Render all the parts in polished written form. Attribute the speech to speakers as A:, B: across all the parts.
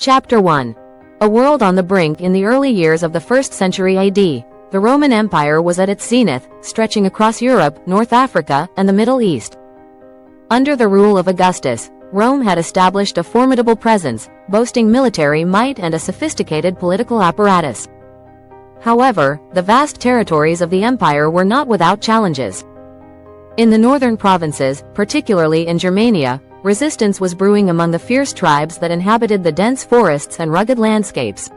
A: Chapter 1. A world on the brink. In the early years of the 1st century AD, the Roman Empire was at its zenith, stretching across Europe, North Africa, and the Middle East. Under the rule of Augustus, Rome had established a formidable presence, boasting military might and a sophisticated political apparatus. However, the vast territories of the empire were not without challenges. In the northern provinces, particularly in Germania, resistance was brewing among the fierce tribes that inhabited the dense forests and rugged landscapes.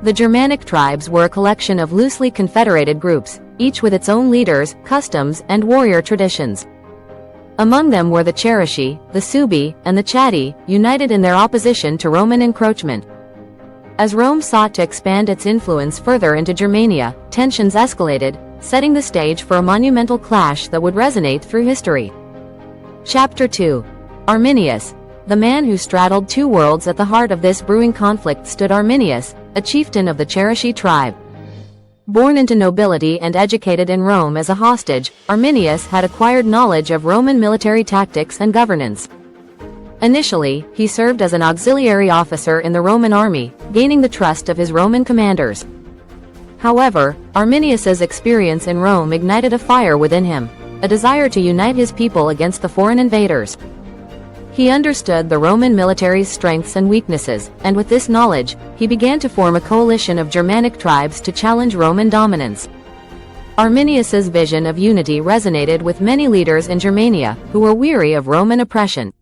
A: The Germanic tribes were a collection of loosely confederated groups, each with its own leaders, customs, and warrior traditions. Among them were the Cherusci, the Suebi, and the Chatti, united in their opposition to Roman encroachment. As Rome sought to expand its influence further into Germania, tensions escalated, setting the stage for a monumental clash that would resonate through history. Chapter 2. Arminius. The man who straddled two worlds. At the heart of this brewing conflict stood Arminius, a chieftain of the Cherusci tribe. Born into nobility and educated in Rome as a hostage, Arminius had acquired knowledge of Roman military tactics and governance. Initially, he served as an auxiliary officer in the Roman army, gaining the trust of his Roman commanders. However, Arminius's experience in Rome ignited a fire within him, a desire to unite his people against the foreign invaders. He understood the Roman military's strengths and weaknesses, and with this knowledge, he began to form a coalition of Germanic tribes to challenge Roman dominance. Arminius's vision of unity resonated with many leaders in Germania, who were weary of Roman oppression.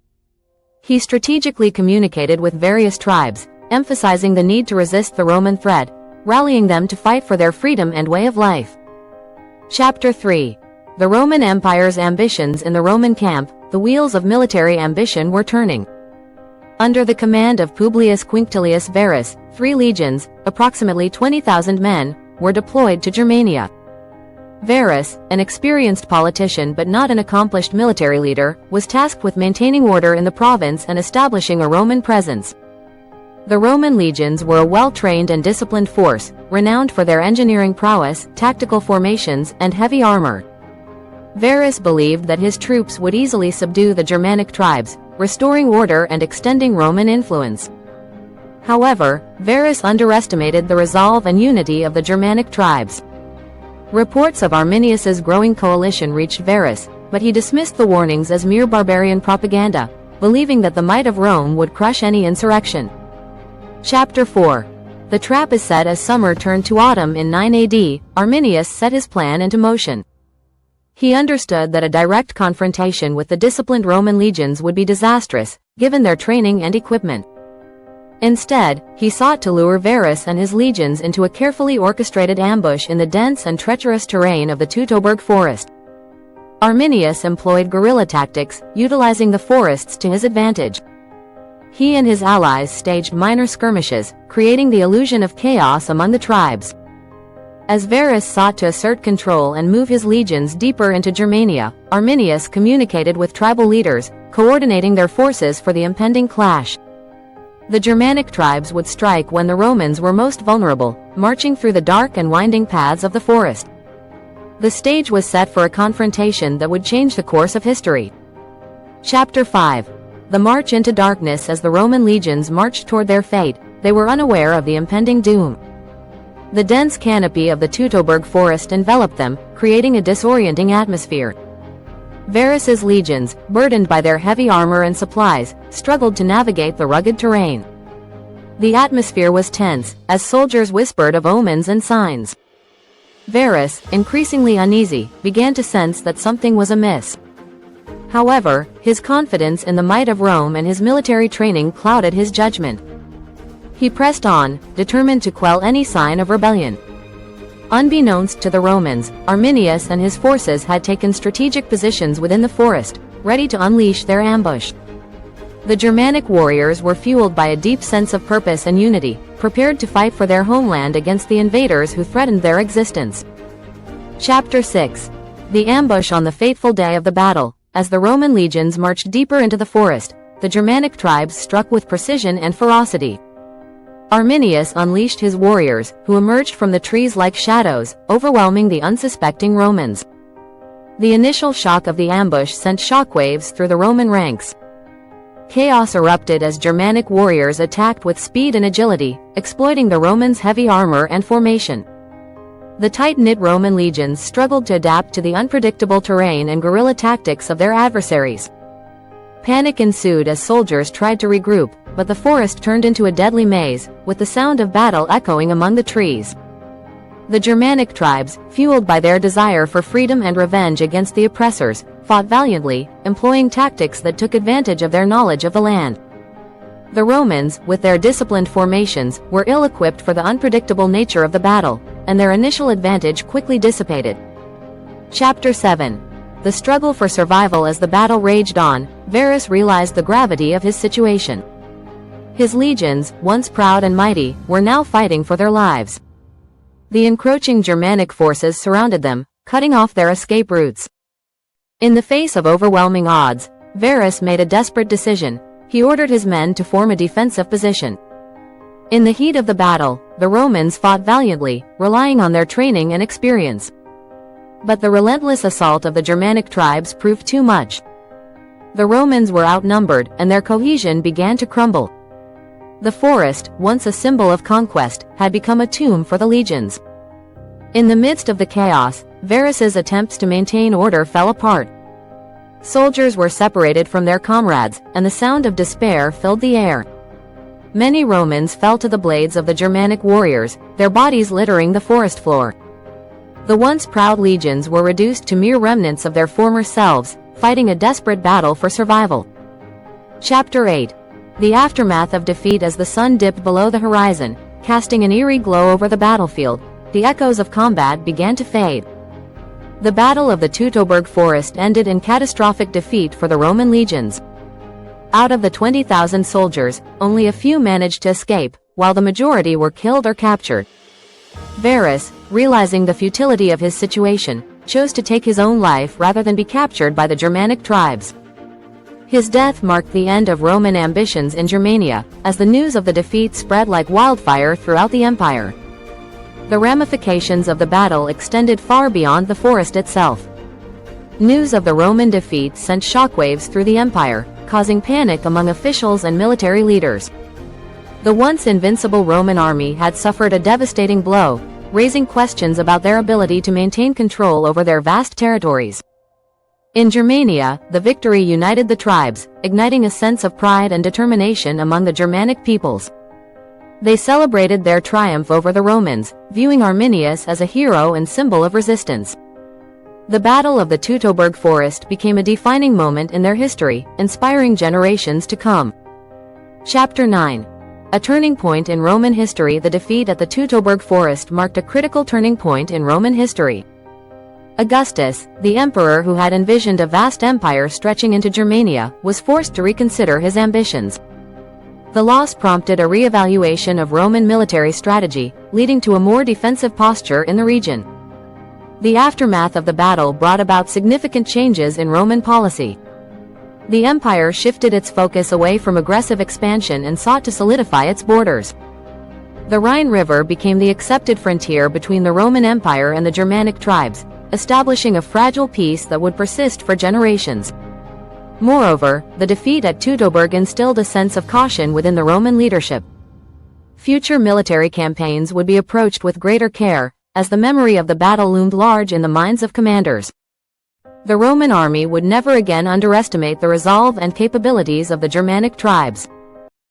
A: He strategically communicated with various tribes, emphasizing the need to resist the Roman threat, rallying them to fight for their freedom and way of life. Chapter 3. The Roman Empire's ambitions. In the Roman camp, the wheels of military ambition were turning. Under the command of Publius Quinctilius Varus, 3 legions, approximately 20,000 men, were deployed to Germania. Varus, an experienced politician but not an accomplished military leader, was tasked with maintaining order in the province and establishing a Roman presence. The Roman legions were a well-trained and disciplined force, renowned for their engineering prowess, tactical formations, and heavy armor. Varus believed that his troops would easily subdue the Germanic tribes, restoring order and extending Roman influence. However, Varus underestimated the resolve and unity of the Germanic tribes. Reports of Arminius's growing coalition reached Varus, but he dismissed the warnings as mere barbarian propaganda, believing that the might of Rome would crush any insurrection. Chapter 4. The trap is set. As summer turned to autumn in 9 AD, Arminius set his plan into motion. He understood that a direct confrontation with the disciplined Roman legions would be disastrous, given their training and equipment. Instead, he sought to lure Varus and his legions into a carefully orchestrated ambush in the dense and treacherous terrain of the Teutoburg Forest. Arminius employed guerrilla tactics, utilizing the forests to his advantage. He and his allies staged minor skirmishes, creating the illusion of chaos among the tribes. As Varus sought to assert control and move his legions deeper into Germania, Arminius communicated with tribal leaders, coordinating their forces for the impending clash. The Germanic tribes would strike when the Romans were most vulnerable, marching through the dark and winding paths of the forest. The stage was set for a confrontation that would change the course of history. Chapter 5. The march into darkness. As the Roman legions marched toward their fate, they were unaware of the impending doom. The dense canopy of the Teutoburg Forest enveloped them, creating a disorienting atmosphere. Varus's legions, burdened by their heavy armor and supplies, struggled to navigate the rugged terrain. The atmosphere was tense, as soldiers whispered of omens and signs. Varus, increasingly uneasy, began to sense that something was amiss. However, his confidence in the might of Rome and his military training clouded his judgment. He pressed on, determined to quell any sign of rebellion. Unbeknownst to the Romans, Arminius and his forces had taken strategic positions within the forest, ready to unleash their ambush. The Germanic warriors were fueled by a deep sense of purpose and unity, prepared to fight for their homeland against the invaders who threatened their existence. Chapter 6. The ambush. On the fateful day of the battle, as the Roman legions marched deeper into the forest, the Germanic tribes struck with precision and ferocity. Arminius unleashed his warriors, who emerged from the trees like shadows, overwhelming the unsuspecting Romans. The initial shock of the ambush sent shockwaves through the Roman ranks. Chaos erupted as Germanic warriors attacked with speed and agility, exploiting the Romans' heavy armor and formation. The tight-knit Roman legions struggled to adapt to the unpredictable terrain and guerrilla tactics of their adversaries. Panic ensued as soldiers tried to regroup, but the forest turned into a deadly maze, with the sound of battle echoing among the trees. The Germanic tribes, fueled by their desire for freedom and revenge against the oppressors, fought valiantly, employing tactics that took advantage of their knowledge of the land. The Romans, with their disciplined formations, were ill-equipped for the unpredictable nature of the battle, and their initial advantage quickly dissipated. Chapter 7. The struggle for survival. As the battle raged on, Varus realized the gravity of his situation. His legions, once proud and mighty, were now fighting for their lives. The encroaching Germanic forces surrounded them, cutting off their escape routes. In the face of overwhelming odds, Varus made a desperate decision. He ordered his men to form a defensive position. In the heat of the battle, the Romans fought valiantly, relying on their training and experience. But the relentless assault of the Germanic tribes proved too much. The Romans were outnumbered, and their cohesion began to crumble. The forest, once a symbol of conquest, had become a tomb for the legions. In the midst of the chaos, Varus's attempts to maintain order fell apart. Soldiers were separated from their comrades, and the sound of despair filled the air. Many Romans fell to the blades of the Germanic warriors, their bodies littering the forest floor. The once proud legions were reduced to mere remnants of their former selves, fighting a desperate battle for survival. Chapter 8. The aftermath of defeat. As the sun dipped below the horizon, casting an eerie glow over the battlefield, the echoes of combat began to fade. The Battle of the Teutoburg Forest ended in catastrophic defeat for the Roman legions. Out of the 20,000 soldiers, only a few managed to escape, while the majority were killed or captured. Varus, realizing the futility of his situation, chose to take his own life rather than be captured by the Germanic tribes. His death marked the end of Roman ambitions in Germania, as the news of the defeat spread like wildfire throughout the empire. The ramifications of the battle extended far beyond the forest itself. News of the Roman defeat sent shockwaves through the empire, causing panic among officials and military leaders. The once invincible Roman army had suffered a devastating blow, raising questions about their ability to maintain control over their vast territories. In Germania, the victory united the tribes, igniting a sense of pride and determination among the Germanic peoples. They celebrated their triumph over the Romans, viewing Arminius as a hero and symbol of resistance. The Battle of the Teutoburg Forest became a defining moment in their history, inspiring generations to come. Chapter 9. A turning point in Roman history. The defeat at the Teutoburg Forest marked a critical turning point in Roman history. Augustus, the emperor who had envisioned a vast empire stretching into Germania, was forced to reconsider his ambitions. The loss prompted a re-evaluation of Roman military strategy, leading to a more defensive posture in the region. The aftermath of the battle brought about significant changes in Roman policy. The empire shifted its focus away from aggressive expansion and sought to solidify its borders. The Rhine River became the accepted frontier between the Roman Empire and the Germanic tribes, establishing a fragile peace that would persist for generations. Moreover, the defeat at Teutoburg instilled a sense of caution within the Roman leadership. Future military campaigns would be approached with greater care, as the memory of the battle loomed large in the minds of commanders. The Roman army would never again underestimate the resolve and capabilities of the Germanic tribes.